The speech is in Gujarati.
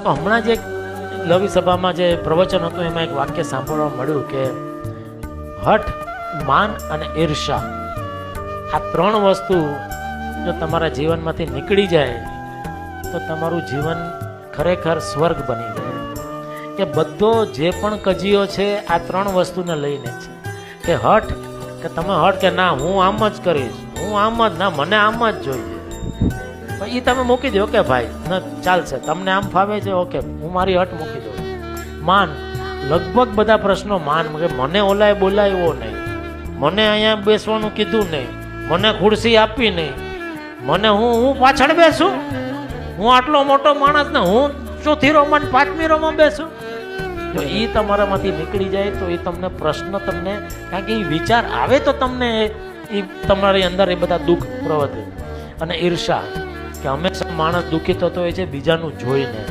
તો હમણાં જે લવી સભામાં જે પ્રવચન હતું એમાં એક વાક્ય સાંભળવા મળ્યું કે હઠ, માન અને ઈર્ષા, આ ત્રણ વસ્તુ જો તમારા જીવનમાંથી નીકળી જાય તો તમારું જીવન ખરેખર સ્વર્ગ બની જાય. કે બધો જે પણ કજીયો છે આ ત્રણ વસ્તુને લઈને છે. કે હઠ, કે તમે હઠ કે ના હું આમ જ કરીશ, હું આમ જ, ના મને આમ જ જોઈએ, એ તમે મૂકી દો કે ભાઈ ન ચાલશે, તમને આમ ફાવે છે, ઓકે હું મારી હઠ મૂકી દઉં. માન, લગભગ બધા પ્રશ્નો માન, કે મને ઓલાએ બોલાવ્યો નહીં, મને અહીંયા બેસવાનું કીધું નહીં, મને ખુરશી આપી નહીં, મને હું પાછળ બેસું, હું આટલો મોટો માણસ ને હું ચોથી રોમાં પાંચમી રોમાં બેસું. જો એ તમારામાંથી નીકળી જાય તો એ તમને પ્રશ્ન તમને, કારણ કે એ વિચાર આવે તો તમને એ તમારી અંદર એ બધા દુઃખ પ્રવર્તે. અને ઈર્ષા, કે હંમેશા માણસ દુઃખી થતો હોય છે બીજાનું જોઈને.